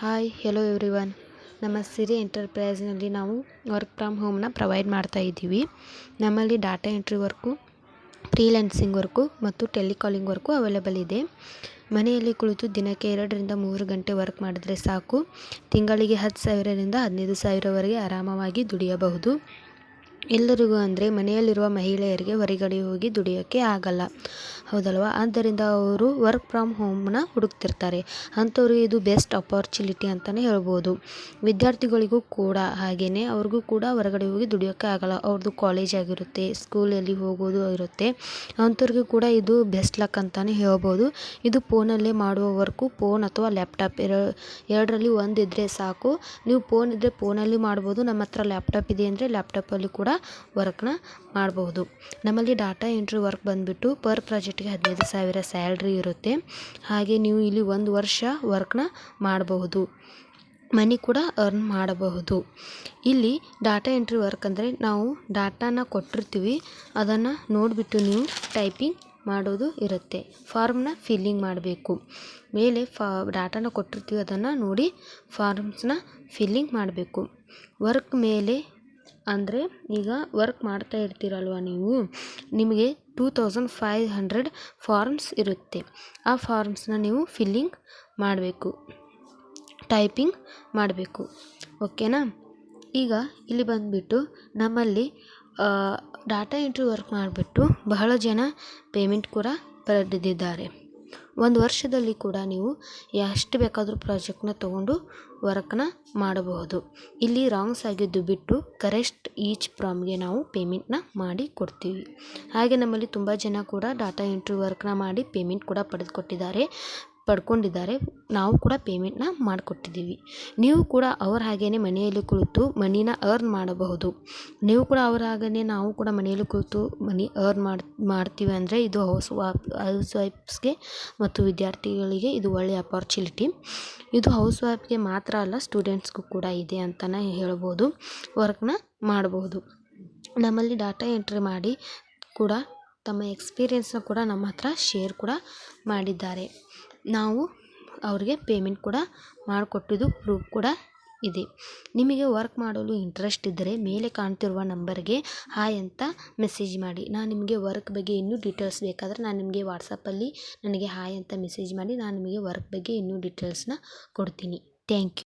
Hi hello everyone. ನಮ್ಮ ಸಿರಿ ಎಂಟರ್ಪ್ರೈಸ್ನಲ್ಲಿ ನಾವು work from ಹೋಮ್ನ provide ಮಾಡ್ತಾ ಇದ್ದೀವಿ. ನಮ್ಮಲ್ಲಿ data entry work, freelancing work ಮತ್ತು ಟೆಲಿಕಾಲಿಂಗ್ ವರ್ಕು ಅವೈಲೇಬಲ್ ಇದೆ. ಮನೆಯಲ್ಲಿ ಕುಳಿತು ದಿನಕ್ಕೆ 2ರಿಂದ 3 ಗಂಟೆ ವರ್ಕ್ ಮಾಡಿದರೆ ಸಾಕು. ತಿಂಗಳಿಗೆ 10,000ರಿಂದ 15,000ವರೆಗೆ ಆರಾಮವಾಗಿ ದುಡಿಯಬಹುದು. ಎಲ್ಲರಿಗೂ ಅಂದರೆ ಮನೆಯಲ್ಲಿರುವ ಮಹಿಳೆಯರಿಗೆ ಹೊರಗಡೆ ಹೋಗಿ ದುಡಿಯೋಕ್ಕೆ ಆಗಲ್ಲ, ಹೌದಲ್ವಾ? ಆದ್ದರಿಂದ ಅವರು ವರ್ಕ್ ಫ್ರಮ್ ಹೋಮ್ನ ಹುಡುಕ್ತಿರ್ತಾರೆ. ಅಂಥವ್ರಿಗೆ ಇದು ಬೆಸ್ಟ್ ಅಪಾರ್ಚುನಿಟಿ ಅಂತಲೇ ಹೇಳ್ಬೋದು. ವಿದ್ಯಾರ್ಥಿಗಳಿಗೂ ಕೂಡ ಹಾಗೆಯೇ ಅವ್ರಿಗೂ ಕೂಡ ಹೊರಗಡೆ ಹೋಗಿ ದುಡಿಯೋಕ್ಕೆ ಆಗಲ್ಲ. ಅವ್ರದ್ದು ಕಾಲೇಜ್ ಆಗಿರುತ್ತೆ, ಸ್ಕೂಲಲ್ಲಿ ಹೋಗೋದು ಇರುತ್ತೆ. ಅಂಥವ್ರಿಗೂ ಕೂಡ ಇದು ಬೆಸ್ಟ್ ಲಕ್ ಅಂತಲೇ ಹೇಳ್ಬೋದು. ಇದು ಫೋನಲ್ಲೇ ಮಾಡುವ ವರ್ಕು. ಫೋನ್ ಅಥವಾ ಲ್ಯಾಪ್ಟಾಪ್ ಎರಡರಲ್ಲಿ ಒಂದಿದ್ದರೆ ಸಾಕು. ನೀವು ಫೋನ್ ಇದ್ದರೆ ಫೋನಲ್ಲಿ ಮಾಡ್ಬೋದು. ನಮ್ಮ ಹತ್ರ ಲ್ಯಾಪ್ಟಾಪ್ ಇದೆ ಅಂದರೆ ಲ್ಯಾಪ್ಟಾಪಲ್ಲಿ ಕೂಡ ವರ್ಕ್ನ ಮಾಡಬಹುದು. ನಮ್ಮಲ್ಲಿ ಡಾಟಾ ಎಂಟ್ರಿ ವರ್ಕ್ ಬಂದುಬಿಟ್ಟು ಪರ್ ಪ್ರಾಜೆಕ್ಟ್ಗೆ 15,000 ಸ್ಯಾಲ್ರಿ ಇರುತ್ತೆ. ಹಾಗೆ ನೀವು ಇಲ್ಲಿ 1 ವರ್ಷ ವರ್ಕ್ನ ಮಾಡಬಹುದು, ಮನಿ ಕೂಡ ಅರ್ನ್ ಮಾಡಬಹುದು. ಇಲ್ಲಿ ಡಾಟಾ ಎಂಟ್ರಿ ವರ್ಕ್ ಅಂದರೆ ನಾವು ಡಾಟಾನ ಕೊಟ್ಟಿರ್ತೀವಿ, ಅದನ್ನು ನೋಡಿಬಿಟ್ಟು ನೀವು ಟೈಪಿಂಗ್ ಮಾಡೋದು ಇರುತ್ತೆ. ಫಾರ್ಮ್ನ ಫಿಲ್ಲಿಂಗ್ ಮಾಡಬೇಕು. ಮೇಲೆ ಡಾಟಾನ ಕೊಟ್ಟಿರ್ತೀವಿ, ಅದನ್ನು ನೋಡಿ ಫಾರ್ಮ್ಸ್ನ ಫಿಲ್ಲಿಂಗ್ ಮಾಡಬೇಕು. ವರ್ಕ್ ಮೇಲೆ ಅಂದರೆ ಈಗ ವರ್ಕ್ ಮಾಡ್ತಾ ಇರ್ತೀರಲ್ವ ನೀವು, ನಿಮಗೆ 2500 ಫಾರ್ಮ್ಸ್ ಇರುತ್ತೆ. ಆ ಫಾರ್ಮ್ಸ್ನ ನೀವು ಫಿಲ್ಲಿಂಗ್ ಮಾಡಬೇಕು, ಟೈಪಿಂಗ್ ಮಾಡಬೇಕು. ಓಕೆನಾ? ಈಗ ಇಲ್ಲಿ ಬಂದುಬಿಟ್ಟು ನಮ್ಮಲ್ಲಿ ಡಾಟಾ ಎಂಟ್ರಿ ವರ್ಕ್ ಮಾಡಿಬಿಟ್ಟು ಬಹಳ ಜನ ಪೇಮೆಂಟ್ ಕೂಡ ಪಡೆದಿದ್ದಾರೆ. 1 ವರ್ಷದಲ್ಲಿ ಕೂಡ ನೀವು ಎಷ್ಟು ಬೇಕಾದರೂ ಪ್ರಾಜೆಕ್ಟ್ನ ತೊಗೊಂಡು ವರ್ಕ್ನ ಮಾಡಬಹುದು. ಇಲ್ಲಿ ರಾಂಗ್ಸ್ ಆಗಿದ್ದು ಬಿಟ್ಟು ಕರೆಕ್ಟ್ ಈಚ್ ಪ್ರಾಮ್ಗೆ ನಾವು ಪೇಮೆಂಟ್ನ ಮಾಡಿ ಕೊಡ್ತೀವಿ. ಹಾಗೆ ನಮ್ಮಲ್ಲಿ ತುಂಬ ಜನ ಕೂಡ ಡಾಟಾ ಎಂಟ್ರಿ ವರ್ಕ್ನ ಮಾಡಿ ಪೇಮೆಂಟ್ ಕೂಡ ಪಡ್ಕೊಂಡಿದ್ದಾರೆ. ನಾವು ಕೂಡ ಪೇಮೆಂಟ್ನ ಮಾಡಿಕೊಟ್ಟಿದ್ದೀವಿ. ನೀವು ಕೂಡ ಅವ್ರ ಹಾಗೇ ಮನೆಯಲ್ಲಿ ಕುಳಿತು ಮನಿನ ಅರ್ನ್ ಮಾಡಬಹುದು. ನೀವು ಕೂಡ ಅವ್ರ ಹಾಗೇ ನಾವು ಕೂಡ ಮನೆಯಲ್ಲಿ ಕುಳಿತು ಮನಿ ಅರ್ನ್ ಮಾಡ್ತೀವಿ ಅಂದರೆ ಇದು ಹೌಸ್ ವೈಫ್ಸ್ಗೆ ಮತ್ತು ವಿದ್ಯಾರ್ಥಿಗಳಿಗೆ ಇದು ಒಳ್ಳೆಯ ಅಪಾರ್ಚುನಿಟಿ. ಇದು ಹೌಸ್ ವೈಫ್ಗೆ ಮಾತ್ರ ಅಲ್ಲ, ಸ್ಟೂಡೆಂಟ್ಸ್ಗೂ ಕೂಡ ಇದೆ ಅಂತಲೇ ಹೇಳ್ಬೋದು. ವರ್ಕ್ನ ಮಾಡಬಹುದು. ನಮ್ಮಲ್ಲಿ ಡಾಟಾ ಎಂಟ್ರಿ ಮಾಡಿ ಕೂಡ ತಮ್ಮ ಎಕ್ಸ್ಪೀರಿಯೆನ್ಸ್ನ ಕೂಡ ನಮ್ಮ ಹತ್ರ ಶೇರ್ ಕೂಡ ಮಾಡಿದ್ದಾರೆ. ನಾವು ಅವ್ರಿಗೆ ಪೇಮೆಂಟ್ ಕೂಡ ಮಾಡಿಕೊಟ್ಟಿದ್ದು ಪ್ರೂಫ್ ಕೂಡ ಇದೆ. ನಿಮಗೆ ವರ್ಕ್ ಮಾಡಲು ಇಂಟ್ರೆಸ್ಟ್ ಇದ್ದರೆ ಮೇಲೆ ಕಾಣ್ತಿರುವ ನಂಬರ್ಗೆ ಹಾಯ್ ಅಂತ ಮೆಸೇಜ್ ಮಾಡಿ. ನಾನು ನಿಮಗೆ ವರ್ಕ್ ಬಗ್ಗೆ ಇನ್ನೂ ಡೀಟೇಲ್ಸ್ ಬೇಕಾದರೆ ನಾನು ನಿಮಗೆ ವಾಟ್ಸಪ್ಪಲ್ಲಿ ನನಗೆ ಹಾಯ್ ಅಂತ ಮೆಸೇಜ್ ಮಾಡಿ, ನಾನು ನಿಮಗೆ ವರ್ಕ್ ಬಗ್ಗೆ ಇನ್ನೂ ಡೀಟೇಲ್ಸ್ನ ಕೊಡ್ತೀನಿ. Thank you.